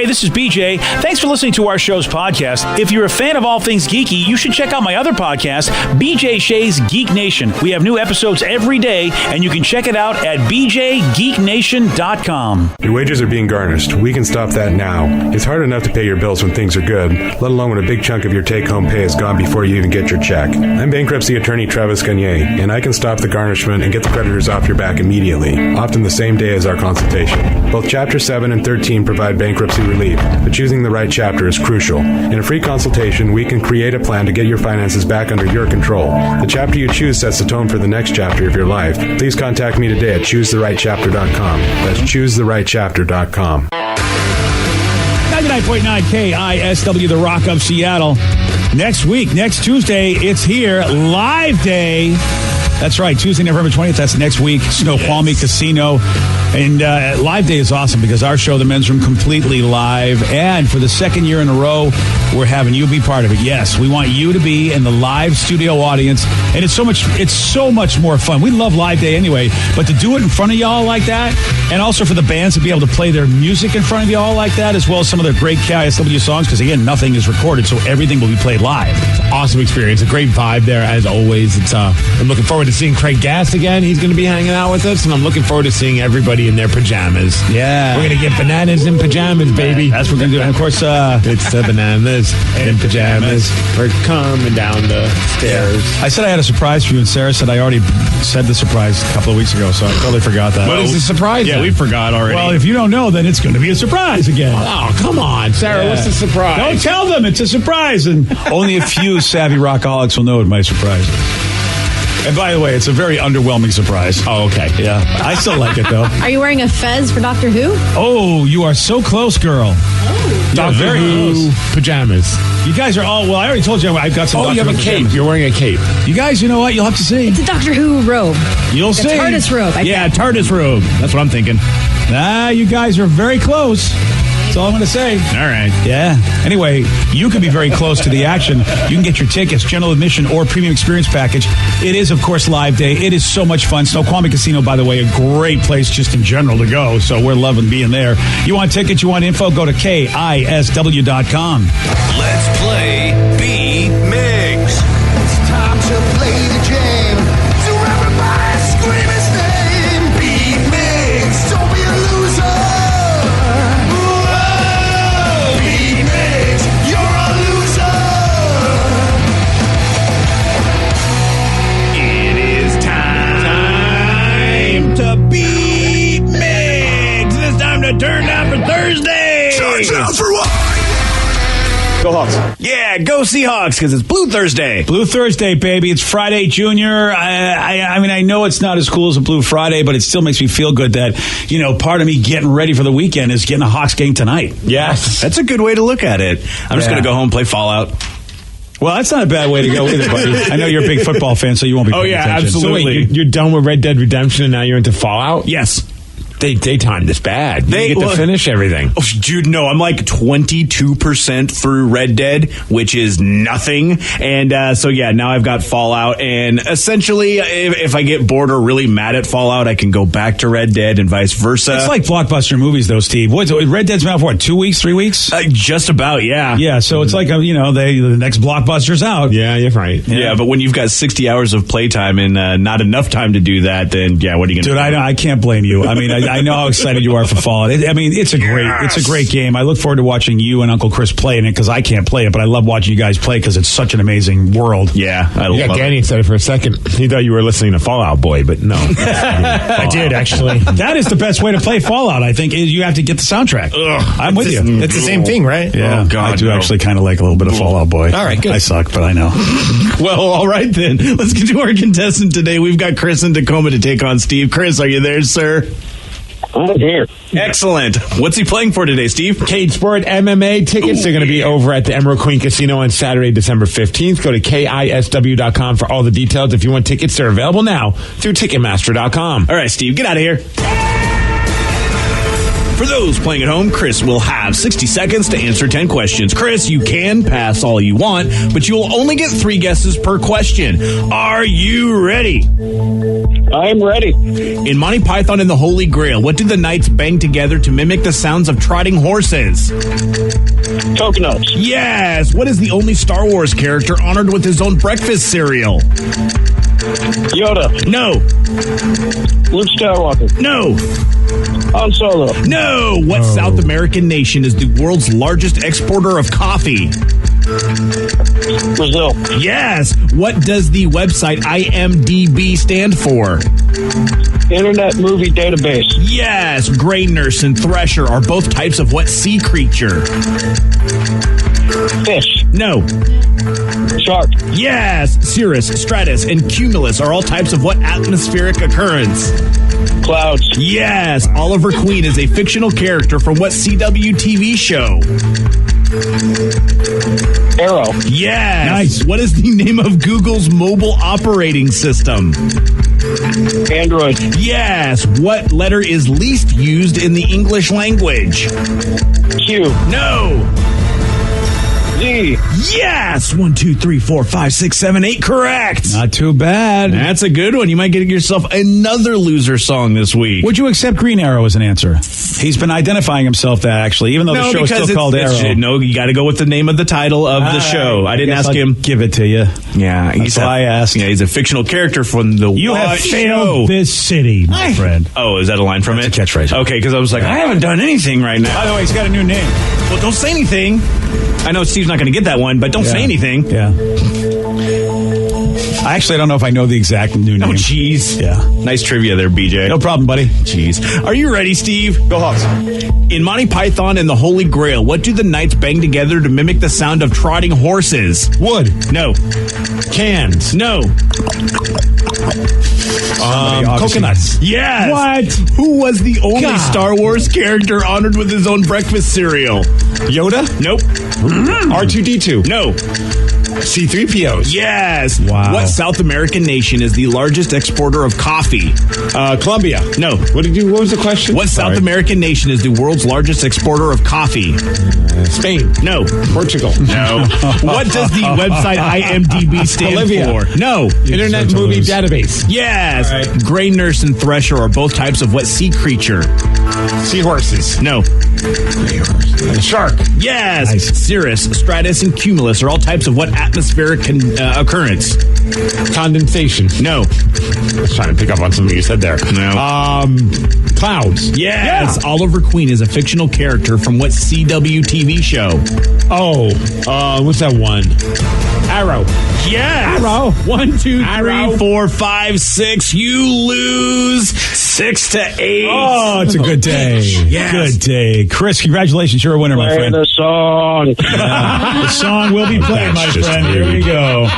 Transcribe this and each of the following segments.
Hey, this is BJ. Thanks for listening to our show's podcast. If you're a fan of all things geeky, you should check out my other podcast, BJ Shea's Geek Nation. We have new episodes every day, and you can check it out at bjgeeknation.com. Your wages are being garnished. We can stop that now. It's hard enough to pay your bills when things are good, let alone when a big chunk of your take-home pay is gone before you even get your check. I'm bankruptcy attorney Travis Gagne, and I can stop the garnishment and get the creditors off your back immediately, often the same day as our consultation. Both Chapter 7 and 13 provide bankruptcy relief, but choosing the right chapter is crucial. In a free consultation, we can create a plan to get your finances back under your control. The chapter you choose sets the tone for the next chapter of your life. Please contact me today at choosetherightchapter.com. That's choosetherightchapter.com. 99.9 KISW, the Rock of Seattle. Next week, next Tuesday, it's here. Live Day. That's right, Tuesday, November 20th. That's next week. Snoqualmie Casino. And Live Day is awesome because our show, The Men's Room, completely live. And for the second year in a row, we're having you be part of it. Yes, we want you to be in the live studio audience. And it's so much more fun. We love Live Day anyway, but to do it in front of y'all like that, and also for the bands to be able to play their music in front of y'all like that, as well as some of their great KISW songs, because again, nothing is recorded, so everything will be played live. It's an awesome experience. A great vibe there, as always. I'm looking forward to seeing Craig Gass again. He's going to be hanging out with us, and I'm looking forward to seeing everybody in their pajamas. Yeah. We're going to get bananas in pajamas, baby. That's what we're going to do. And of course, it's the bananas in pajamas. We're coming down the stairs. I said I had a surprise for you, and Sarah said I already said the surprise a couple of weeks ago, so I totally forgot that. What is the surprise? Yeah, we forgot already. Well, if you don't know, then it's going to be a surprise again. Oh, come on, Sarah. What's the surprise? Don't tell them it's a surprise. And only a few savvy rockaholics will know what my surprise is. And by the way, it's a very underwhelming surprise. Oh, okay. Yeah. I still like it, though. Are you wearing a fez for Doctor Who? Oh, you are so close, girl. Oh. Doctor Who pajamas. You guys are all, well, I already told you I've got some Doctor you have Who a cape. pajamas. You're wearing a cape. You guys, you know what? You'll have to see. It's a Doctor Who robe. You'll see. A TARDIS robe. TARDIS robe. That's what I'm thinking. You guys are very close. That's all I'm going to say. All right. Yeah. Anyway, you can be very close to the action. You can get your tickets, general admission or premium experience package. It is, of course, Live Day. It is so much fun. Snoqualmie Casino, by the way, a great place just in general to go. So we're loving being there. You want tickets, you want info, go to KISW.com. Let's play B-Migs. It's time to play the game. So everybody scream his name. B-Migs, don't be a loser. Turn down for Thursday. Turn down for what? Go Hawks. Yeah, go Seahawks, because it's Blue Thursday. Blue Thursday, baby. It's Friday, Junior. I mean, I know it's not as cool as a Blue Friday, but it still makes me feel good that, part of me getting ready for the weekend is getting a Hawks game tonight. Yes. That's a good way to look at it. I'm just going to go home and play Fallout. Well, that's not a bad way to go either, buddy. I know you're a big football fan, so you won't be paying attention. Absolutely. So wait, you're done with Red Dead Redemption and now you're into Fallout? Yes. They timed this bad. You get to finish everything. Oh, dude, no, I'm like 22% through Red Dead, which is nothing. And so, yeah, now I've got Fallout. And essentially, if I get bored or really mad at Fallout, I can go back to Red Dead and vice versa. It's like blockbuster movies, though, Steve. Red Dead's been out for, what, 2 weeks, 3 weeks? Just about, yeah. Yeah, so it's like, the next blockbuster's out. Yeah, you're right. Yeah, but when you've got 60 hours of playtime and not enough time to do that, then, yeah, what are you going to do? Dude, I can't blame you. I mean, I know how excited you are for Fallout. It's a great game. I look forward to watching you and Uncle Chris play in it because I can't play it, but I love watching you guys play because it's such an amazing world. Yeah, I love it. Yeah, Danny excited for a second. He thought you were listening to Fallout Boy, but no. I did, actually. That is the best way to play Fallout, I think, is you have to get the soundtrack. I'm with you. It's the same thing, right? Yeah, oh, God, I do actually kind of like a little bit of Fallout Boy. All right, good. I suck, but I know. Well, all right then. Let's get to our contestant today. We've got Chris in Tacoma to take on Steve. Chris, are you there, sir? I'm here. Excellent. What's he playing for today, Steve? Cage Sport MMA tickets. They're going to be over at the Emerald Queen Casino on Saturday, December 15th. Go to KISW.com for all the details. If you want tickets, they're available now through Ticketmaster.com. All right, Steve, get out of here. For those playing at home, Chris will have 60 seconds to answer 10 questions. Chris, you can pass all you want, but you will only get 3 guesses per question. Are you ready? I'm ready. In Monty Python and the Holy Grail, what do the knights bang together to mimic the sounds of trotting horses? Coconuts. Yes. What is the only Star Wars character honored with his own breakfast cereal? Yoda. No. Luke Skywalker. No. Han Solo. No. What South American nation is the world's largest exporter of coffee? Brazil. Yes. What does the website IMDb stand for? Internet Movie Database. Yes. Gray nurse and thresher are both types of what sea creature? Fish. No. Shark. Yes. Cirrus, stratus, and cumulus are all types of what atmospheric occurrence? Clouds. Yes. Oliver Queen is a fictional character from what CW TV show? Arrow. Yes. Nice. What is the name of Google's mobile operating system? Android. Yes. What letter is least used in the English language? Q. No. Z. Yes. 1, 2, 3, 4, 5, 6, 7, 8. Correct. Not too bad. That's a good one. You might get yourself another loser song this week. Would you accept Green Arrow as an answer? He's been identifying himself that actually, even though the show is still called Arrow. No, you got to go with the name of the title of the show. I didn't guess ask I'll him. Give it to you. Yeah, That's why I asked. Yeah, he's a fictional character from the You have What failed show? this city, my friend. Oh, is that a line from That's it? a catchphrase. Okay, because I was like, I haven't done anything right now. By the way, he's got a new name. Well, don't say anything. I know Steve's not going to get that one, but don't say anything. Yeah. I actually don't know if I know the exact new name. Oh, jeez. Yeah. Nice trivia there, BJ. No problem, buddy. Jeez. Are you ready, Steve? Go Hawks. In Monty Python and the Holy Grail, what do the knights bang together to mimic the sound of trotting horses? Wood. No. Cans. No. Coconuts. Yes. What? Who was the only God. Star Wars character honored with his own breakfast cereal? Yoda. Nope. R2D2. No. C3POs. Yes. Wow. What South American nation is the largest exporter of coffee? Colombia. No. What was the question? What South Sorry. American nation is the world's largest exporter of coffee? Spain. No. Portugal. No. What does the website IMDb stand Bolivia. for? No. Internet Movie Database. Yes. All right. Gray nurse and thresher are both types of what sea creature? Seahorses. No. Shark. Yes. Nice. Cirrus, stratus, and cumulus are all types of what atmospheric occurrence? Condensation. No. I was trying to pick up on something you said there. No. Clouds. Yes. Oliver Queen is a fictional character from what CW TV show? Oh, what's that one? Arrow. Yes. Arrow. 1, 2, Arrow. 3, 4, 5, 6. You lose 6 to 8. Oh, it's a good day. Yes. Good day. Chris, congratulations. You're a winner, my Play friend. the song. The song will be played, my That's just friend. Here we rude. go. I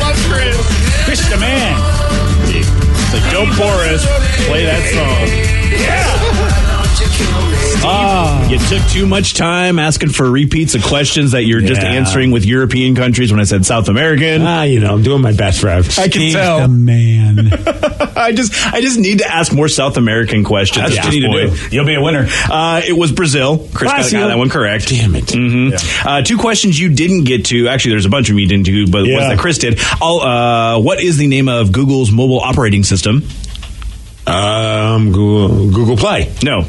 love Chris. Chris the man. Like, don't bore us. Play that song. You took too much time asking for repeats of questions that you're just Yeah. answering with European countries when I said South American. I'm doing my best, Rev. I can He's tell. the man. I just need to ask more South American questions. That's at what you this need to point. do. You'll be a winner. It was Brazil. Chris got Brazil. that one correct. Damn it. Mm-hmm. 2 questions you didn't get to. Actually, there's a bunch of them you didn't do, but Yeah. ones that Chris did. What is the name of Google's mobile operating system? Google Play. No.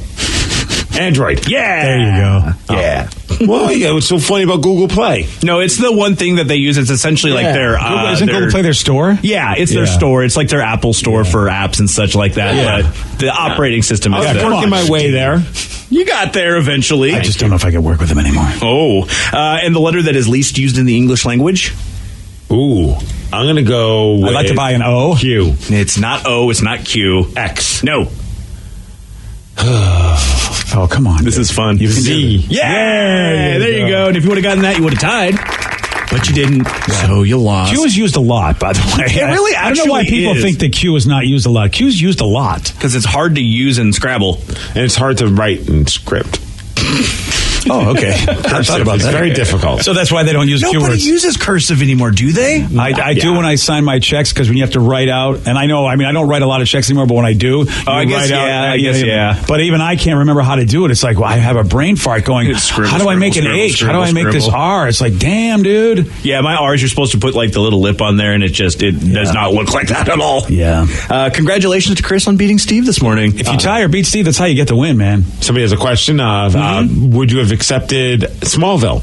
Android. Yeah. There you go. Yeah. Well, yeah, what's so funny about Google Play? No, it's the one thing that they use. It's essentially like Yeah. their. Isn't Google Play their store? Yeah, it's their Yeah. store. It's like their Apple store for apps and such like that. Yeah. But the operating system I is was the- working my way there. You got there eventually. I just don't know if I can work with them anymore. Oh, and the letter that is least used in the English language? Ooh, I'm going to go with I'd like to buy an O. Q. It's not O. It's not Q. X. No. Oh, come on. This is fun. You can do Z. it. Yeah, there you go. And if you would have gotten that, you would have tied. But you didn't, so you lost. Q is used a lot, by the way. It really I don't know why actually people is. think that Q is not used a lot. Q is used a lot. Because it's hard to use in Scrabble. And it's hard to write in script. Oh, okay. I thought about It's that. very difficult. So that's why they don't use Q Nobody words. uses cursive anymore, do they? I do when I sign my checks, because when you have to write out, and I don't write a lot of checks anymore, but when I do, I guess, yeah. But even I can't remember how to do it. It's like, well, I have a brain fart going, It's scribble, how do I make an scribble, H? How do I scribble, make this scribble. R? It's like, damn, dude. Yeah, my R's, you're supposed to put like the little lip on there, and it does not look like that at all. Yeah. Congratulations to Chris on beating Steve this morning. If you tie or beat Steve, that's how you get the win, man. Somebody has a question. Would you have accepted Smallville?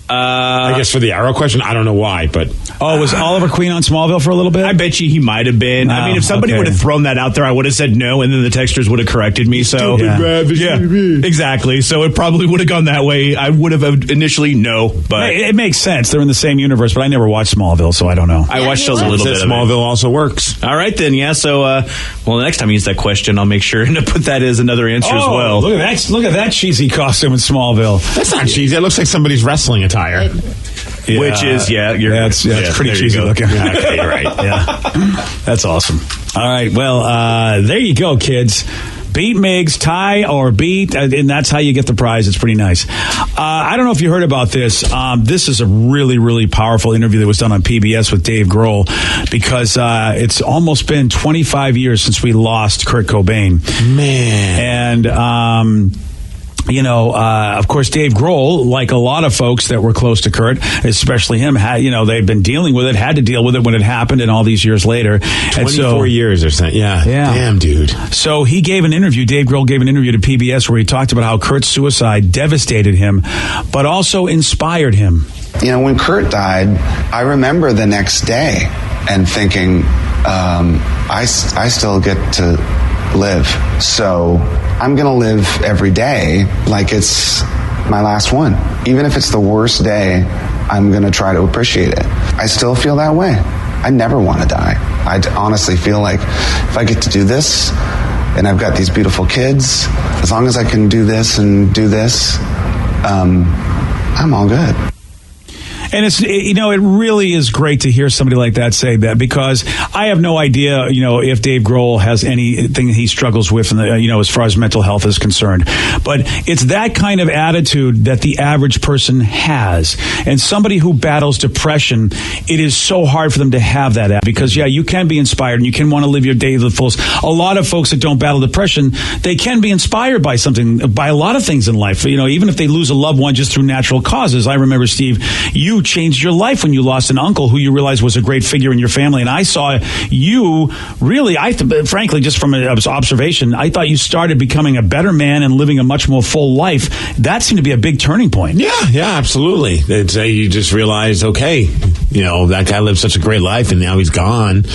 I guess for the Arrow question, I don't know why, but Oh, was Oliver Queen on Smallville for a little bit? I bet you he might have been. I mean, if somebody would have thrown that out there, I would have said no, and then the texters would have corrected me. So Yeah. exactly. So it probably would have gone that way. I would have initially no, but It makes sense. They're in the same universe, but I never watched Smallville, so I don't know. I watched a little bit of Smallville it. also works. All right, then. Yeah. So, well, the next time you use that question, I'll make sure to put that as another answer as well. Look at that cheesy costume in Smallville. That's not cheesy. It looks like somebody's wrestling attire. Which is, it's pretty there you cheesy go. looking. Yeah, okay, you're right. Yeah, that's awesome. All right, well, there you go, kids. Beat Miggs, tie or beat, and that's how you get the prize. It's pretty nice. I don't know if you heard about this. This is a really, really powerful interview that was done on PBS with Dave Grohl, because it's almost been 25 years since we lost Kurt Cobain. Man. And of course, Dave Grohl, like a lot of folks that were close to Kurt, especially him, they'd been dealing with it, had to deal with it when it happened, and all these years later. 24 years or something. Yeah. Damn, dude. So he gave an interview, Dave Grohl gave an interview to PBS where he talked about how Kurt's suicide devastated him, but also inspired him. When Kurt died, I remember the next day and thinking, I still get to live. So I'm going to live every day like it's my last one. Even if it's the worst day, I'm going to try to appreciate it. I still feel that way. I never want to die. I honestly feel like if I get to do this and I've got these beautiful kids, as long as I can do this and do this, I'm all good. And it really is great to hear somebody like that say that, because I have no idea, if Dave Grohl has anything he struggles with, as far as mental health is concerned. But it's that kind of attitude that the average person has. And somebody who battles depression, it is so hard for them to have that, because you can be inspired and you can want to live your day to the fullest. A lot of folks that don't battle depression, they can be inspired by a lot of things in life. Even if they lose a loved one just through natural causes. I remember, Steve, you changed your life when you lost an uncle who you realized was a great figure in your family. And I saw you really, frankly, just from an observation, I thought you started becoming a better man and living a much more full life. That seemed to be a big turning point. Yeah, absolutely. You just realize, okay, that guy lived such a great life and now he's gone.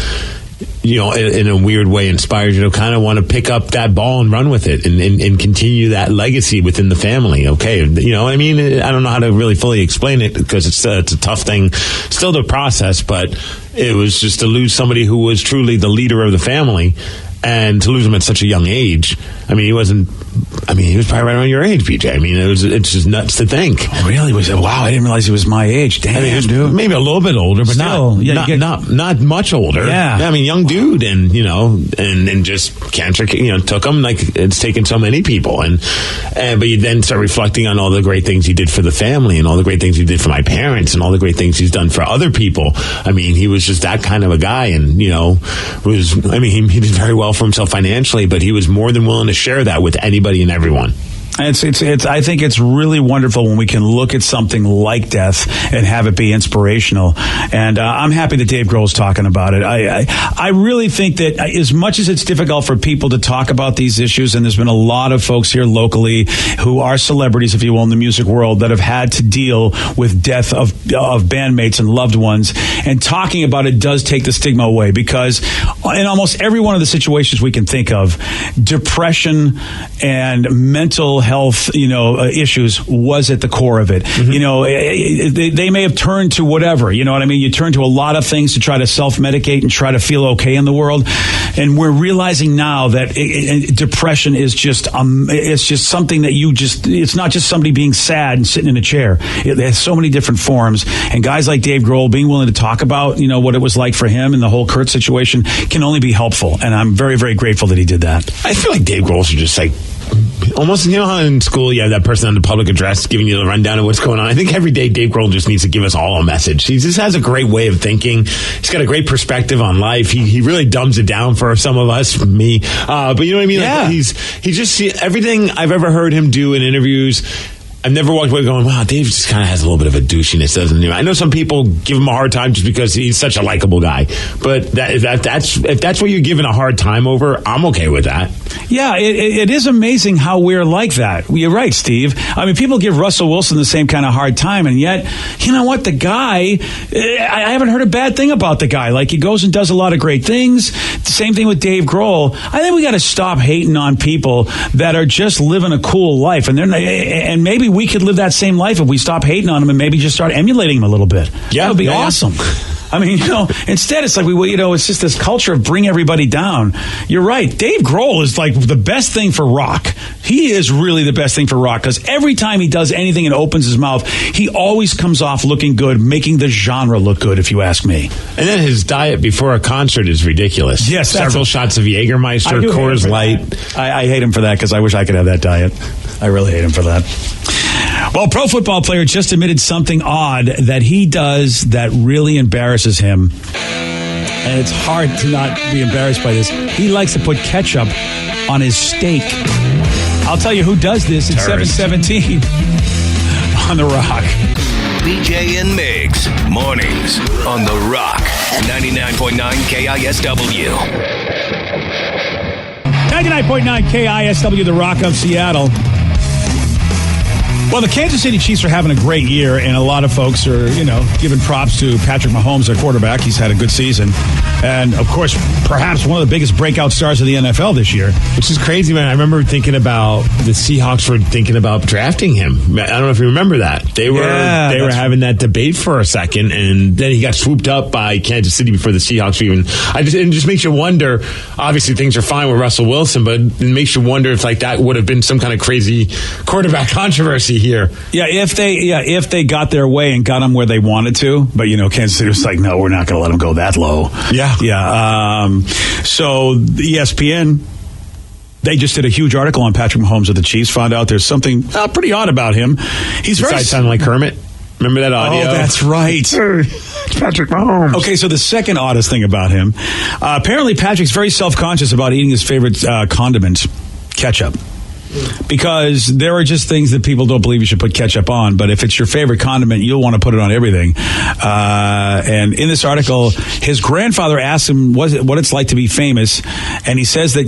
In a weird way, inspires you to kind of want to pick up that ball and run with it and continue that legacy within the family. Okay. What I mean? I don't know how to really fully explain it, because it's a tough thing still to process, but it was just to lose somebody who was truly the leader of the family. And to lose him at such a young age, he was probably right around your age, PJ. It's just nuts to think. Oh, really? Wow, I didn't realize he was my age. Damn, he was dude. Maybe a little bit older, but still, not much older. Yeah. Young dude, and and just cancer, took him like it's taken so many people. But you then start reflecting on all the great things he did for the family, and all the great things he did for my parents, and all the great things he's done for other people. He was just that kind of a guy, and he did very well for himself financially, but he was more than willing to share that with anybody and everyone. I think it's really wonderful when we can look at something like death and have it be inspirational. And I'm happy that Dave Grohl's talking about it. I really think that as much as it's difficult for people to talk about these issues, and there's been a lot of folks here locally who are celebrities, if you will, in the music world, that have had to deal with death of bandmates and loved ones, and talking about it does take the stigma away, because in almost every one of the situations we can think of, depression and mental health, issues was at the core of it. Mm-hmm. They may have turned to whatever, you turn to a lot of things to try to self-medicate and try to feel okay in the world. And we're realizing now that depression is just, it's just something that it's not just somebody being sad and sitting in a chair. It has so many different forms. And guys like Dave Grohl being willing to talk about, what it was like for him and the whole Kurt situation can only be helpful. And I'm very, very grateful that he did that. I feel like Dave Grohl should just almost, you know how in school you have that person on the public address giving you the rundown of what's going on? I think every day Dave Grohl just needs to give us all a message. He just has a great way of thinking. He's got a great perspective on life. He really dumbs it down for some of us, me. But you know what I mean? Yeah. Like he just, everything I've ever heard him do in interviews, I've never walked away going, wow, Dave just kind of has a little bit of a douchiness, doesn't he? I know some people give him a hard time just because he's such a likable guy. But if that's what you're giving a hard time over, I'm okay with that. Yeah, it is amazing how we're like that. You're right, Steve. I mean, people give Russell Wilson the same kind of hard time, and yet, you know what? The guy, I haven't heard a bad thing about the guy. Like, he goes and does a lot of great things. Same thing with Dave Grohl. I think we got to stop hating on people that are just living a cool life, and maybe we could live that same life if we stop hating on them and maybe just start emulating them a little bit. Yeah, that would be awesome. I mean, instead it's like it's just this culture of bring everybody down. You're right. Dave Grohl is like the best thing for rock. He is really the best thing for rock because every time he does anything and opens his mouth, he always comes off looking good, making the genre look good, if you ask me. And then his diet before a concert is ridiculous. Yes, several shots of Jägermeister, Coors Light. I hate him for that because I wish I could have that diet. I really hate him for that. Well, pro football player just admitted something odd that he does that really embarrasses him. And it's hard to not be embarrassed by this. He likes to put ketchup on his steak. I'll tell you who does this at 7:17 on The Rock. BJ and Migs, mornings on The Rock, 99.9 KISW. 99.9 KISW, The Rock of Seattle. Well, the Kansas City Chiefs are having a great year, and a lot of folks are, giving props to Patrick Mahomes, their quarterback. He's had a good season. And, of course, perhaps one of the biggest breakout stars of the NFL this year. Which is crazy, man. I remember thinking about the Seahawks were thinking about drafting him. I don't know if you remember that. They were having that debate for a second, and then he got swooped up by Kansas City before the Seahawks even. It just makes you wonder. Obviously, things are fine with Russell Wilson, but it makes you wonder if that would have been some kind of crazy quarterback controversy here. Yeah, if they got their way and got him where they wanted to, but Kansas City was like, no, we're not going to let him go that low. Yeah. So the ESPN, they just did a huge article on Patrick Mahomes of the Chiefs. Found out there's something pretty odd about him. He's very sounding like Kermit. Remember that audio? Oh, that's right. It's Patrick Mahomes. Okay, so the second oddest thing about him, apparently Patrick's very self-conscious about eating his favorite condiment, ketchup. Because there are just things that people don't believe you should put ketchup on, but if it's your favorite condiment, you'll want to put it on everything. And in this article, his grandfather asked him what it's like to be famous, and he says that,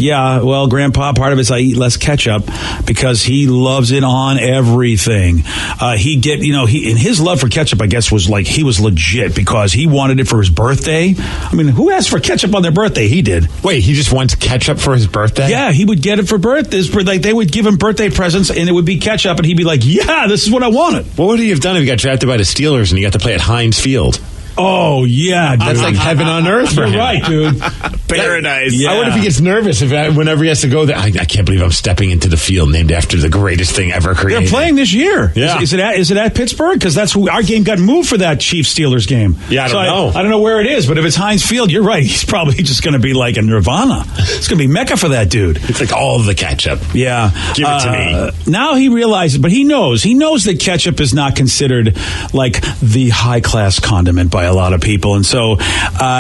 Grandpa, part of it is I eat less ketchup because he loves it on everything. And his love for ketchup, I guess, was like he was legit because he wanted it for his birthday. I mean, who asked for ketchup on their birthday? He did. Wait, he just wants ketchup for his birthday? Yeah, he would get it for birthdays. Like they would give him birthday presents, and it would be ketchup, and he'd be like, yeah, this is what I wanted. What would he have done if he got drafted by the Steelers and he got to play at Heinz Field? Oh, yeah, dude. That's like heaven on earth for him. You're right, dude. Paradise. Yeah. I wonder if he gets nervous whenever he has to go there. I can't believe I'm stepping into the field named after the greatest thing ever created. They're playing this year. Yeah. Is it at Pittsburgh? Because that's who our game got moved for that Chiefs-Steelers game. Yeah, I don't know. I don't know where it is, but if it's Heinz Field, you're right. He's probably just going to be like a Nirvana. It's going to be Mecca for that dude. It's like all of the ketchup. Yeah. Give it to me. Now he realizes, but he knows that ketchup is not considered like the high-class condiment by a lot of people. And so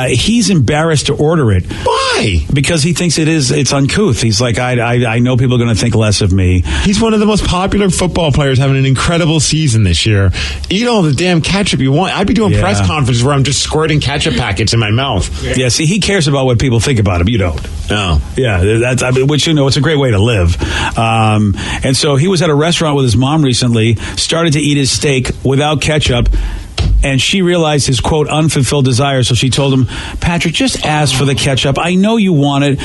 he's embarrassed to order it. Why? Because he thinks it's uncouth. He's like, I know people are going to think less of me. He's one of the most popular football players, having an incredible season this year. Eat all the damn ketchup you want. I'd be doing press conferences where I'm just squirting ketchup packets in my mouth. Yeah, see, he cares about what people think about him. You don't. No. Yeah, which, it's a great way to live. And so he was at a restaurant with his mom recently, started to eat his steak without ketchup, and she realized his, quote, unfulfilled desire. So she told him, Patrick, just ask for the ketchup. I know you want it.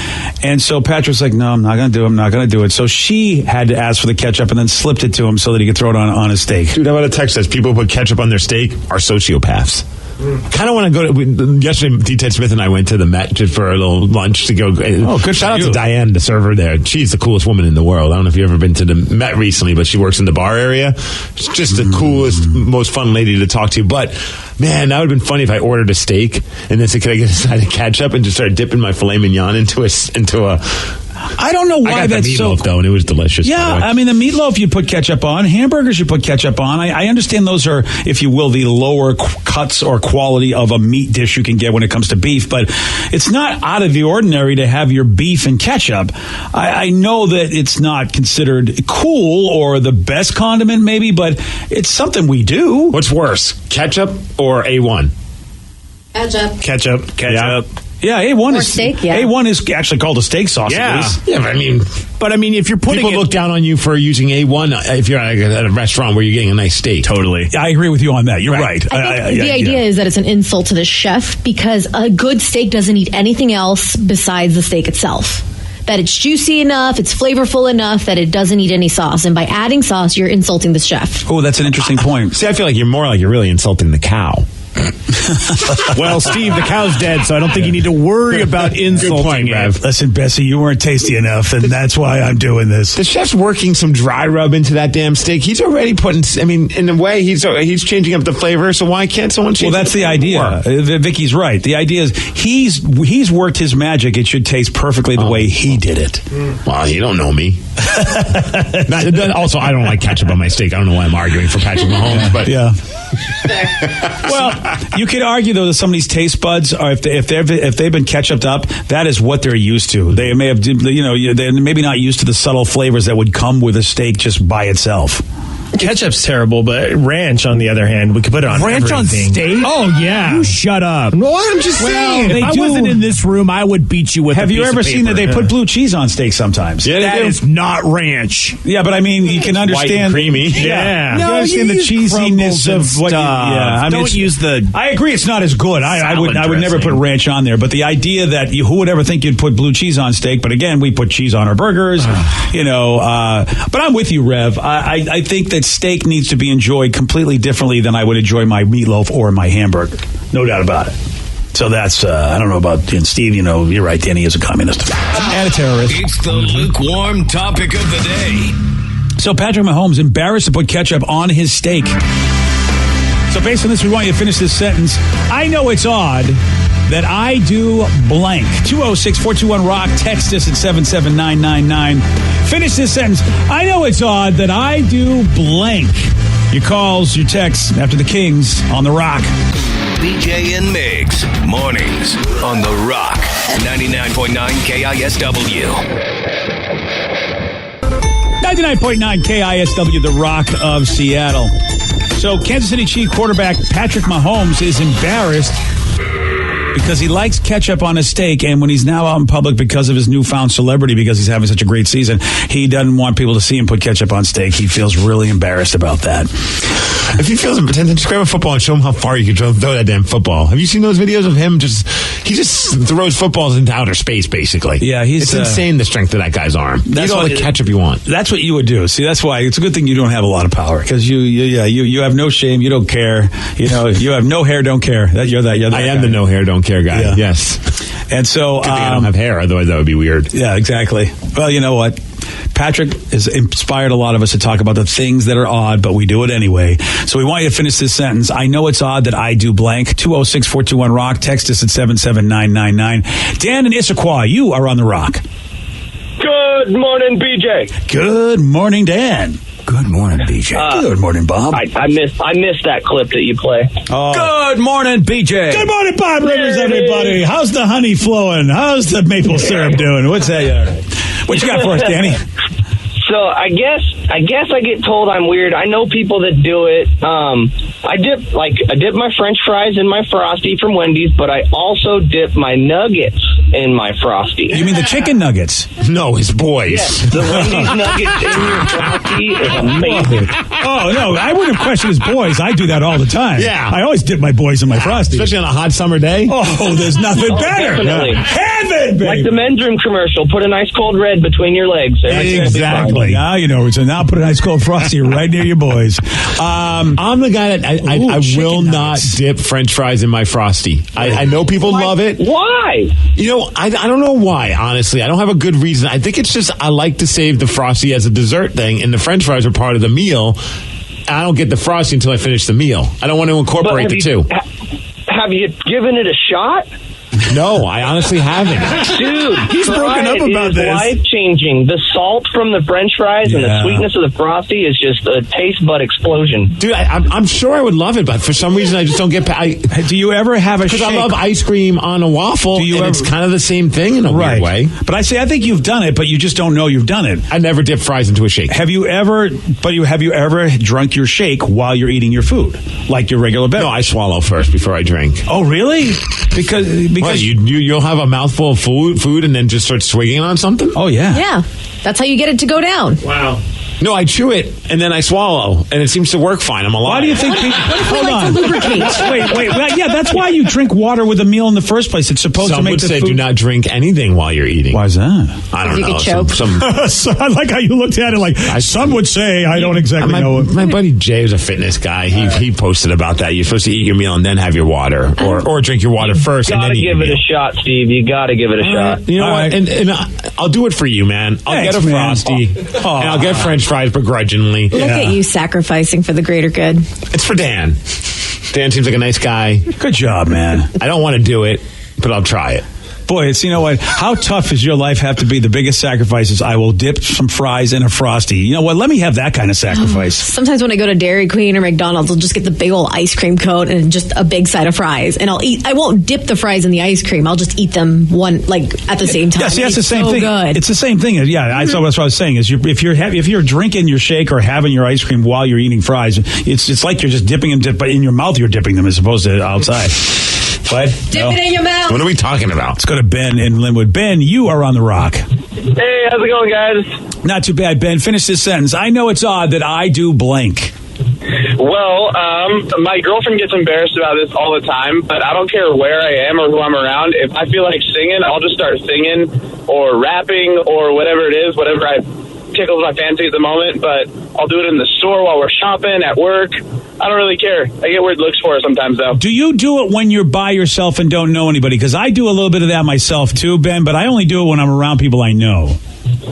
And so Patrick's like, no, I'm not going to do it. So she had to ask for the ketchup and then slipped it to him so that he could throw it on his steak. Dude, how about a text says people who put ketchup on their steak are sociopaths. Kind of want to go to. Yesterday, D. Ted Smith and I went to the Met just for a little lunch to go. Oh, good! Shout out to Diane, the server there. She's the coolest woman in the world. I don't know if you've ever been to the Met recently, but she works in the bar area. She's just the coolest, most fun lady to talk to. But man, that would have been funny if I ordered a steak and then said, "Can I get a side of ketchup?" and just started dipping my filet mignon into a I don't know why I got that's the so. meatloaf, though, and it was delicious. Yeah, by the way. I mean, the meatloaf you put ketchup on, hamburgers you put ketchup on. I understand those are, if you will, the lower cuts or quality of a meat dish you can get when it comes to beef, but it's not out of the ordinary to have your beef and ketchup. I know that it's not considered cool or the best condiment, maybe, but it's something we do. What's worse, ketchup or A1? Ketchup. Ketchup. Yeah, A1 Or is steak, yeah. A1 is actually called a steak sauce. Yeah. At least. Yeah, but I mean, if you're putting people it, look down on you for using A1 if you're at a restaurant where you're getting a nice steak. totally. I agree with you on that. You're right. I think the idea is that it's an insult to the chef because a good steak doesn't need anything else besides the steak itself. That it's juicy enough, it's flavorful enough that it doesn't need any sauce. And by adding sauce, you're insulting the chef. Oh, that's an interesting point. See, I feel like you're really insulting the cow. Well, Steve, the cow's dead, so I don't think you need to worry about insulting it. Listen, Bessie, you weren't tasty enough, and that's why I'm doing this. The chef's working some dry rub into that damn steak. He's already putting. I mean, in a way, he's changing up the flavor. So why can't someone change? Well, that's the idea. Vicky's right. The idea is he's worked his magic. It should taste perfectly the way he did it. Well, you don't know me. Also, I don't like ketchup on my steak. I don't know why I'm arguing for Patrick Mahomes, but Yeah. Well, you could argue though that some of these taste buds are if they've been ketchuped up, that is what they're used to. They may have, they're maybe not used to the subtle flavors that would come with a steak just by itself. Ketchup's terrible, but ranch, on the other hand, we could put it on Ranch on everything. steak? Oh, yeah. You shut up. What? I'm just saying. If I wasn't in this room, I would beat you with Have a you piece ever of seen that they paper. put blue cheese on steak sometimes? Yeah, That is not ranch. Yeah, but I mean, you can understand. white and creamy. Yeah. No, you understand the use cheesiness crumbles and of what you, stuff. yeah, I mean, Don't it's- use the I agree, it's not as good. I would salad never put dressing. ranch on there. But the idea that who would ever think you'd put blue cheese on steak? But again, we put cheese on our burgers. But I'm with you, Rev. I think that steak needs to be enjoyed completely differently than I would enjoy my meatloaf or my hamburger. No doubt about it. So that's I don't know about and Steve. You're right. Danny is a communist and a terrorist. It's the lukewarm topic of the day. So Patrick Mahomes embarrassed to put ketchup on his steak. So based on this, we want you to finish this sentence. I know it's odd that I do blank. 206-421-ROCK. Text us at 77999. Finish this sentence. I know it's odd that I do blank. Your calls, your texts after the Kings on The Rock. BJ and Migs, mornings on The Rock, 99.9 KISW. 99.9 KISW, The Rock of Seattle. So Kansas City Chief quarterback Patrick Mahomes is embarrassed because he likes ketchup on his steak, and when he's now out in public because of his newfound celebrity, because he's having such a great season, he doesn't want people to see him put ketchup on steak. He feels really embarrassed about that. if he feels impotent, then just grab a football and show him how far you can throw that damn football. Have you seen those videos of him? He just throws footballs into outer space, basically. Yeah, it's insane the strength of that guy's arm. Eat all the ketchup you want. That's what you would do. See, that's why it's a good thing you don't have a lot of power, because you have no shame, you don't care. You have no hair, don't care. You're that I am guy. the no hair, don't care guy. Yeah. Yes. And so Good thing I don't have hair, otherwise that would be weird. Yeah, exactly. Well, you know what? Patrick has inspired a lot of us to talk about the things that are odd, but we do it anyway. So we want you to finish this sentence. I know it's odd that I do blank. 206-421-ROCK. Text us at 77999. Dan and Issaquah, you are on The Rock. Good morning, BJ. Good morning, Dan. Good morning, BJ. Good morning, Bob. I missed that clip that you play. Good morning, BJ. Good morning, Bob Rivers, everybody. How's the honey flowing? How's the maple syrup doing? What's that? All right. What you got for us, Danny? So I guess I get told I'm weird. I know people that do it. I dip my French fries in my Frosty from Wendy's, but I also dip my nuggets in my Frosty. You mean the chicken nuggets? No, his boys. Yes, the Wendy's nuggets in your Frosty is amazing. Oh, no, I wouldn't have questioned his boys. I do that all the time. Yeah. I always dip my boys in my Frosty. Especially on a hot summer day. Oh, there's nothing better. definitely. Heaven, baby. Like the men's room commercial, put a nice cold red between your legs. Everything will be fine. Exactly. Now you know. So now put a nice cold Frosty right near your boys. I'm the guy that I will chicken not nuggets. dip French fries in my Frosty. I know people love it. Why? I don't know why, honestly. I don't have a good reason. I think it's just I like to save the Frosty as a dessert thing, and the French fries are part of the meal. I don't get the Frosty until I finish the meal. I don't want to incorporate the two. Have you given it a shot? No, I honestly haven't. Dude, He's broken up about this. Life-changing. The salt from the French fries and the sweetness of the Frosty is just a taste bud explosion. Dude, I'm sure I would love it, but for some reason I just don't get... Do you ever have a shake? Because I love ice cream on a waffle, it's kind of the same thing in a weird way. But I think you've done it, but you just don't know you've done it. I never dip fries into a shake. Have you ever drunk your shake while you're eating your food? Like your regular beverage? No, I swallow first before I drink. Oh, really? Because what, you'll have a mouthful of food and then just start swigging on something? Oh, yeah. Yeah. That's how you get it to go down. Wow. No, I chew it and then I swallow, and it seems to work fine. I'm alive. Why do you think people... Hold on. To lubricate? Wait. Well, yeah, that's why you drink water with a meal in the first place. It's supposed to Some make would the say food... do not drink anything while you're eating. Why is that? I don't You know. could choke. I like how you looked at it like, some would say, I don't exactly know. My buddy Jay is a fitness guy. He posted about that. You're supposed to eat your meal and then have your water, or drink your water first and then eat your Gotta give it meal. a shot, Steve. You gotta give it a shot. You know All what? right. And I'll do it for you, man. I'll Thanks, get a man. Frosty, and I'll get French fries begrudgingly. Look at you sacrificing for the greater good. It's for Dan. Dan seems like a nice guy. Good job, man. I don't want to do it, but I'll try it. Boy, it's, you know what? How tough does your life have to be? The biggest sacrifices. I will dip some fries in a Frosty. You know what? Let me have that kind of sacrifice. Sometimes when I go to Dairy Queen or McDonald's, I'll just get the big old ice cream cone and just a big side of fries. And I won't dip the fries in the ice cream. I'll just eat them at the same time. Yeah, see, that's the It's same so thing. Good. It's the same thing. Yeah, that's what I was saying. Is if you're drinking your shake or having your ice cream while you're eating fries, it's like you're just dipping them, but in your mouth you're dipping them as opposed to outside. What? Dip it in your mouth. What are we talking about? Let's go to Ben in Linwood. Ben, you are on the rock. Hey, how's it going, guys? Not too bad, Ben. Finish this sentence. I know it's odd that I do blank. Well, my girlfriend gets embarrassed about this all the time, but I don't care where I am or who I'm around. If I feel like singing, I'll just start singing or rapping or whatever it is, whatever tickles my fancy at the moment, but I'll do it in the store while we're shopping, at work. I don't really care. I get weird looks for it sometimes, though. Do you do it when you're by yourself and don't know anybody? Because I do a little bit of that myself too, Ben, but I only do it when I'm around people I know.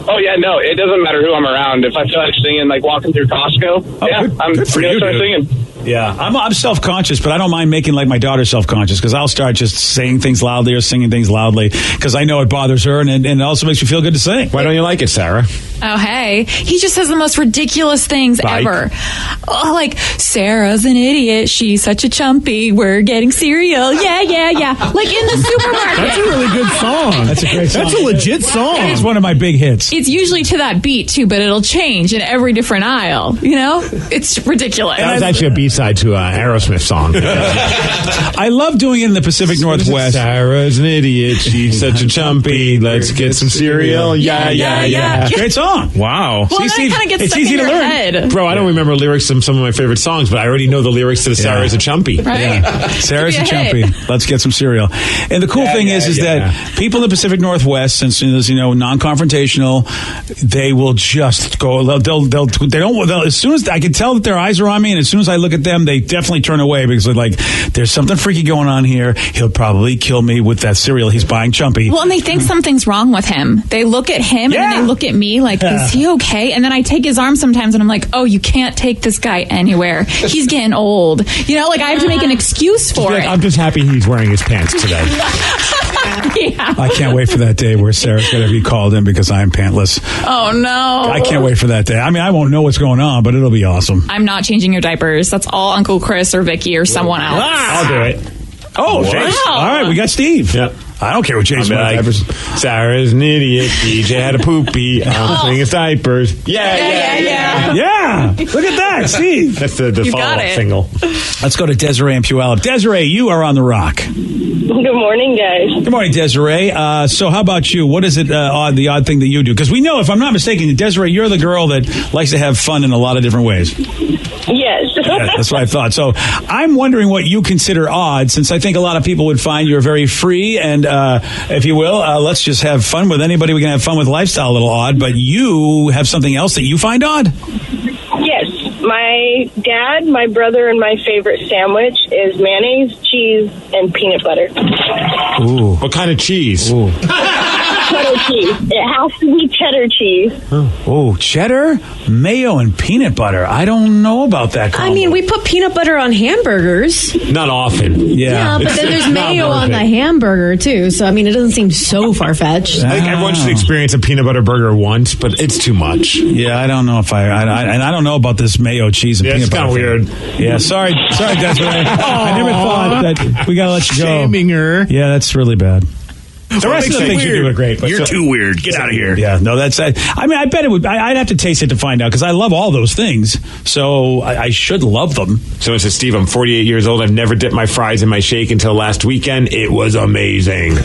Oh, yeah, no, it doesn't matter who I'm around. If I feel like singing, like walking through Costco, I'm good for going to you, start dude. singing. Yeah, I'm self-conscious, but I don't mind making like my daughter self-conscious because I'll start just saying things loudly or singing things loudly because I know it bothers her and it also makes me feel good to sing. Why don't you like it, Sarah? Oh, hey. He just says the most ridiculous things ever. Oh, like, Sarah's an idiot. She's such a chumpy. We're getting cereal. Yeah. Like in the supermarket. That's a really good song. That's a great song. That's a legit song. It's one of my big hits. It's usually to that beat, too, but it'll change in every different aisle. You know? It's ridiculous. That was actually a B-side to an Aerosmith song. I love doing it in the Pacific Northwest. Sarah's an idiot. She's such a chumpy. Let's get some cereal. Yeah. Great song. Wow. Well, then it kind of gets it's stuck easy in to your learn. head. Bro, I don't remember lyrics to some of my favorite songs, but I already know the lyrics to the Sarah's a chumpy. Right? Sarah's a Could be a chumpy. hit. Let's get some cereal. And the cool thing is that people in the Pacific Northwest, since it's non-confrontational, they will just go. They'll as soon as I can tell that their eyes are on me, and as soon as I look at them, they definitely turn away because they're like, "There's something freaky going on here. He'll probably kill me with that cereal he's buying, chumpy." Well, and they think something's wrong with him. They look at him and then they look at me like, is he okay? And then I take his arm sometimes and I'm like, oh, you can't take this guy anywhere. He's getting old. Like I have to make an excuse for it. I'm just happy he's wearing his pants today. Yeah. I can't wait for that day where Sarah's going to be called in because I'm pantless. Oh, no. I can't wait for that day. I mean, I won't know what's going on, but it'll be awesome. I'm not changing your diapers. That's all Uncle Chris or Vicky or someone else. I'll do it. Oh, James. Wow. All right, we got Steve. Yep. I don't care what James I'll be like, Sarah's an idiot. DJ had a poopy. I'm singing his diapers. Yeah. Yeah. Look at that, Steve. That's the You got follow-up it. single. Let's go to Desiree and Puyallup. Desiree, you are on the rock. Good morning, guys. Good morning, Desiree. So how about you? What is it, the odd thing that you do? Because we know, if I'm not mistaken, Desiree, you're the girl that likes to have fun in a lot of different ways. Yes. Yeah, that's what I thought. So I'm wondering what you consider odd, since I think a lot of people would find you're very free and, if you will, let's just have fun with anybody. We can have fun with lifestyle a little odd, but you have something else that you find odd? Yes. My dad, my brother, and my favorite sandwich is mayonnaise, cheese, and peanut butter. Ooh. What kind of cheese? Ooh. cheddar cheese. It has to be cheddar cheese. Oh, cheddar, mayo, and peanut butter. I don't know about that combo. I mean, we put peanut butter on hamburgers. Not often. Yeah, but then there's It's not mayo worth on it. the hamburger, too. So, I mean, it doesn't seem so far-fetched. I think everyone should experience a peanut butter burger once, but it's too much. Yeah, I don't know if and I don't know about this mayo, cheese, and Yeah, peanut it's butter. kind of weird. Yeah, sorry, Desiree. I never thought that we got to let you go. Shaming her. Yeah, that's really bad. The rest of the things you do are great. But You're too weird. Get out of here. Yeah, no, that's. I mean, I bet it would. I'd have to taste it to find out because I love all those things. So I should love them. So it says, Steve, I'm 48 years old. I've never dipped my fries in my shake until last weekend. It was amazing.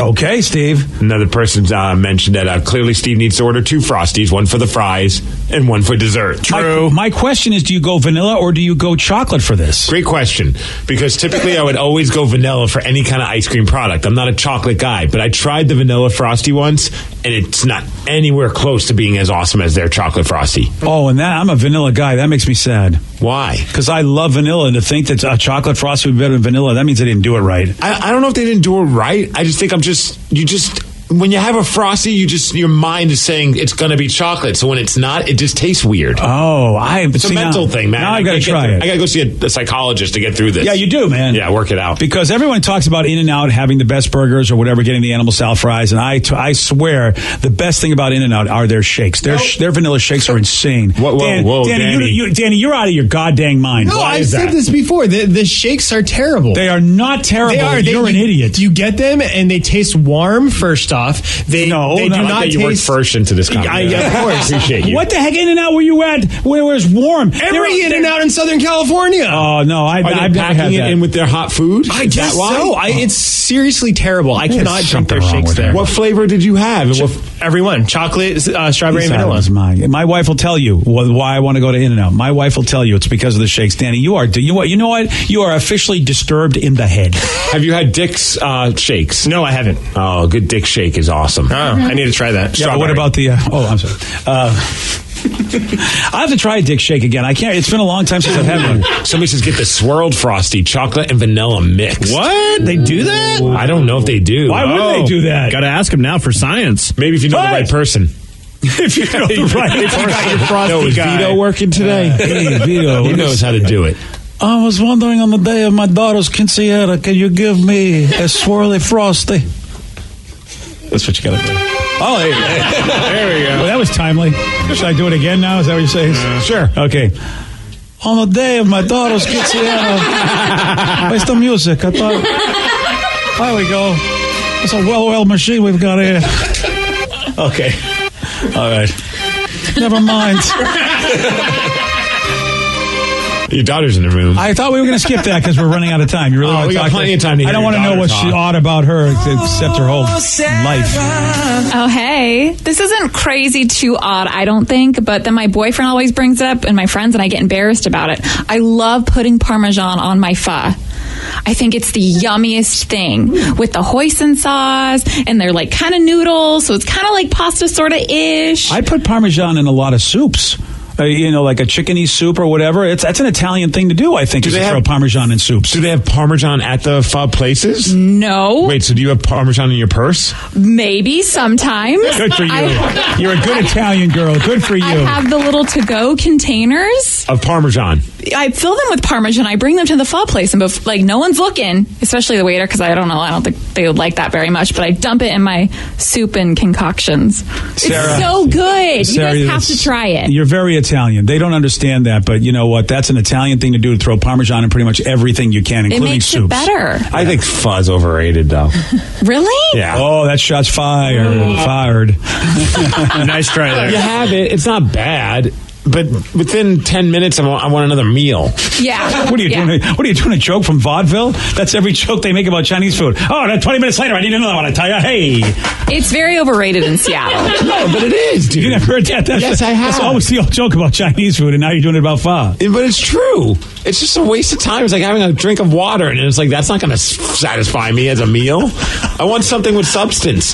Okay, Steve. Another person mentioned that clearly Steve needs to order 2 Frosties, one for the fries and one for dessert. True. My question is, do you go vanilla or do you go chocolate for this? Great question, because typically I would always go vanilla for any kind of ice cream product. I'm not a chocolate guy, but I tried the vanilla Frosty once, and it's not anywhere close to being as awesome as their chocolate Frosty. Oh, and I'm a vanilla guy. That makes me sad. Why? Because I love vanilla, and to think that a chocolate Frosty would be better than vanilla, that means they didn't do it right. I don't know if they didn't do it right. I just think when you have a Frosty, your mind is saying it's going to be chocolate. So when it's not, it just tastes weird. Oh, it's a mental thing, man. Now I got to try it. I got to go see a psychologist to get through this. Yeah, you do, man. Yeah, work it out. Because everyone talks about In-N-Out having the best burgers or whatever, getting the animal style fries, and I swear the best thing about In-N-Out are their shakes. Their vanilla shakes are insane. Whoa, Danny, Danny, you're out of your goddamn mind. No, Why I've is said that? this before. The shakes are terrible. They are not terrible. They are. You're an idiot. You get them and they taste warm. First off, they do not you worked taste. first into this conversation. Of course. Appreciate you. What the heck In-N-Out were you at where it's warm? Every In-N-Out in Southern California. Oh, no. Are they I've never had packing it that. in with their hot food? I Is guess that why? so. It's seriously terrible. I cannot drink something their wrong shakes with there. it. What flavor did you have? Everyone. Chocolate, strawberry, and vanilla. Was mine. My wife will tell you why I want to go to In-N-Out. My wife will tell you it's because of the shakes. Danny, you know what? You are officially disturbed in the head. Have you had Dick's shakes? No, I haven't. Oh, a good Dick shake is awesome. Oh, I need to try that. Yeah, but what about the? I'm sorry. I have to try a Dick shake again. I can't. It's been a long time since I've had one. Somebody says get the swirled Frosty, chocolate and vanilla mix. What? They do that? I don't know if they do. Why would they do that? Got to ask him now for science. Maybe if you know the right person. If you know the right person. No, is Vito working today? Hey, Vito. He knows how to do it. I was wondering on the day of my daughter's quinceañera, can you give me a swirly Frosty? That's what you got to do. Oh, hey. There we go. Well, that was timely. Should I do it again now? Is that what you're saying? Sure. Okay. On the day of my daughter's quinceañera. Where's the music? I thought. There we go. It's a well-oiled machine we've got here. Okay. All right. Never mind. Your daughter's in the room. I thought we were going to skip that because we're running out of time. You really want to we got talk? plenty of time to hear I don't your want to know daughter what's talk. odd about her except her whole life. Oh, hey. This isn't crazy too odd, I don't think, but then my boyfriend always brings it up and my friends, and I get embarrassed about it. I love putting Parmesan on my pho. I think it's the yummiest thing with the hoisin sauce, and they're like kind of noodles, so it's kind of like pasta sort of ish. I put Parmesan in a lot of soups. Like a chickeny soup or whatever. That's an Italian thing to do, I think, is to throw Parmesan in soups. Do they have Parmesan at the pho places? No. Wait, so do you have Parmesan in your purse? Maybe sometimes. Good for you. You're a good Italian girl. Good for you. I have the little to-go containers Of Parmesan. I fill them with Parmesan. I bring them to the pho place, and no one's looking, especially the waiter, because I don't think they would like that very much. But I dump it in my soup and concoctions. Sarah, it's so good. Sarah, you guys have to try it. You're very Italian. They don't understand that, but you know what? That's an Italian thing to do, to throw Parmesan in pretty much everything you can, including it makes soups. it better. I think pho's overrated, though. Really? Yeah. Oh, that shot's fired. Fired. Nice try there. You have it. It's not bad. But within 10 minutes, I want another meal. Yeah. What are you doing? What are you doing? A joke from vaudeville? That's every joke they make about Chinese food. Oh, then 20 minutes later, I need another one. I tell you, hey. It's very overrated in Seattle. No, but it is, dude. You never heard that? Yes, I have. That's always the old joke about Chinese food, and now you're doing it about pho. But it's true. It's just a waste of time. It's like having a drink of water, and it's like, that's not going to satisfy me as a meal. I want something with substance.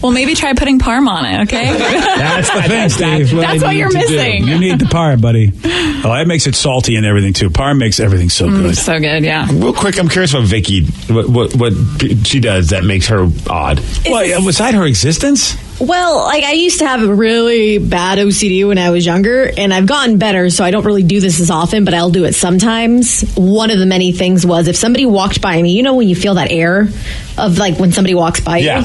Well, maybe try putting parm on it, okay? That's the thing, Steve. That's what you're missing. You need the par, buddy. Oh, that makes it salty and everything, too. Par makes everything so good. So good, yeah. Real quick, I'm curious about Vicky. What she does that makes her odd. Well, was that her existence? Well, like I used to have a really bad OCD when I was younger, and I've gotten better, so I don't really do this as often, but I'll do it sometimes. One of the many things was if somebody walked by me, you know when you feel that air of like when somebody walks by you?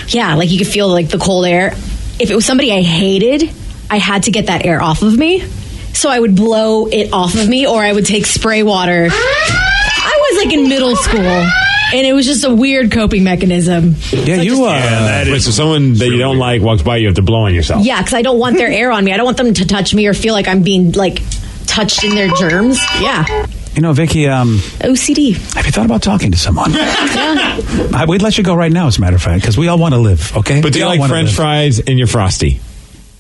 Yeah, like you could feel like the cold air. If it was somebody I hated, I had to get that air off of me. So I would blow it off of me, or I would take spray water. I was like in middle school. And it was just a weird coping mechanism. Yeah, so someone that you don't like walks by, you have to blow on yourself. Yeah, because I don't want their air on me. I don't want them to touch me or feel like I'm being like touched in their germs. Yeah. You know, Vicky, OCD. Have you thought about talking to someone? Yeah. We'd let you go right now, as a matter of fact, because we all want to live, okay? But do you like French fries and your Frosty?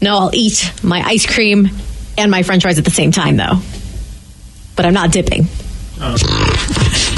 No, I'll eat my ice cream and my French fries at the same time, though. But I'm not dipping.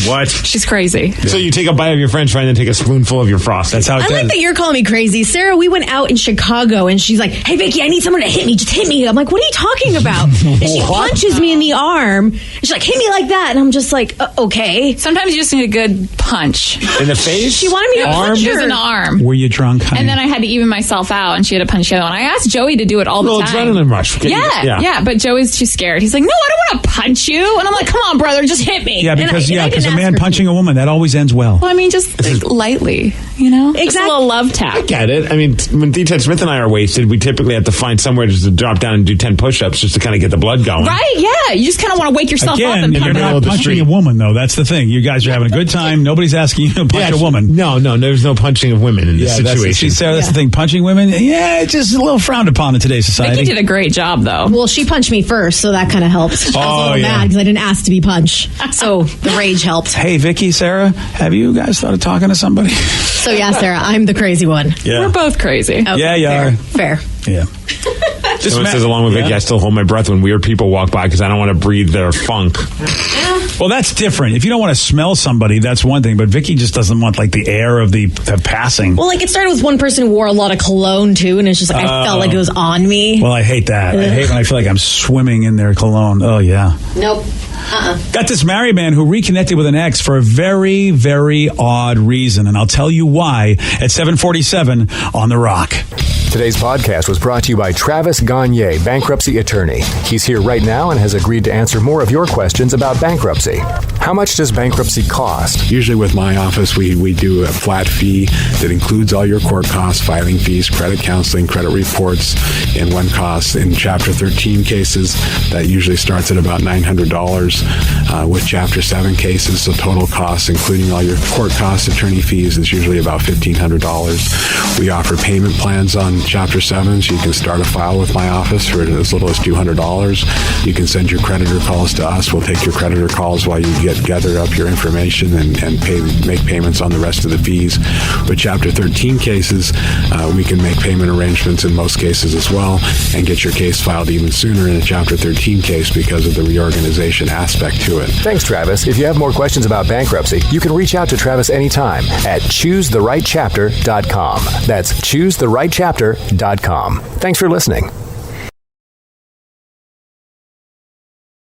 What? She's crazy. So you take a bite of your French fry and then take a spoonful of your Frosty. That's how I like that you're calling me crazy. Sarah, we went out in Chicago and she's like, hey, Vicky, I need someone to hit me. Just hit me. I'm like, what are you talking about? And she punches me in the arm. And she's like, hit me like that. And I'm just like, okay. Sometimes you just need a good punch. In the face? She wanted me to punch her in the arm. Were you drunk, honey? And then I had to even myself out, and she had to punch the other one. I asked Joey to do it all the time. Adrenaline rush. Yeah, but Joey's too scared. He's like, no, I don't want to punch you. And I'm like, come on, brother, just hit me. Yeah, because a man punching a woman, that always ends well. Well, I mean, just like, lightly, you know? Exactly. Just a little love tap. I get it. I mean, when D-Ted Smith and I are wasted, we typically have to find somewhere just to drop down and do 10 push-ups just to kind of get the blood going. Right, yeah. You just kind of want to wake yourself up and you're pump it not up. punching a woman, though. That's the thing. You guys are having a good time. Nobody's asking you to punch a woman. No, there's no punching of women in this situation. See, Sarah, that's the thing. Punching women, it's just a little frowned upon in today's society. Vicky did a great job, though. Well, she punched me first, so that kind of helped. I was a little mad because I didn't ask to be punched. So the rage helped. Hey, Vicky, Sarah, have you guys started talking to somebody? So yeah, Sarah, I'm the crazy one. Yeah. We're both crazy. Okay, yeah, you are. Fair. Yeah. Someone says along with Vicky, I still hold my breath when weird people walk by because I don't want to breathe their funk. Well, that's different. If you don't want to smell somebody, that's one thing. But Vicky just doesn't want like the air of the passing. Well, like it started with one person who wore a lot of cologne too, and it's just like I felt like it was on me. Well, I hate that. I hate when I feel like I'm swimming in their cologne. Oh yeah. Nope. Got this married man who reconnected with an ex for a very, very odd reason, and I'll tell you why at 7:47 on The Rock. Today's podcast was brought to you by Travis Gagne, bankruptcy attorney. He's here right now and has agreed to answer more of your questions about bankruptcy. How much does bankruptcy cost? Usually with my office, we do a flat fee that includes all your court costs, filing fees, credit counseling, credit reports, and one cost. In Chapter 13 cases, that usually starts at about $900. With Chapter 7 cases, the total cost, including all your court costs, attorney fees, is usually about $1,500. We offer payment plans on Chapter 7, so you can start a file with my office for as little as $200. You can send your creditor calls to us. We'll take your creditor calls while you gather up your information and make payments on the rest of the fees. With Chapter 13 cases, we can make payment arrangements in most cases as well and get your case filed even sooner in a Chapter 13 case because of the reorganization aspect to it. Thanks, Travis. If you have more questions about bankruptcy, you can reach out to Travis anytime at choosetherightchapter.com. That's choosetherightchapter.com. Thanks for listening.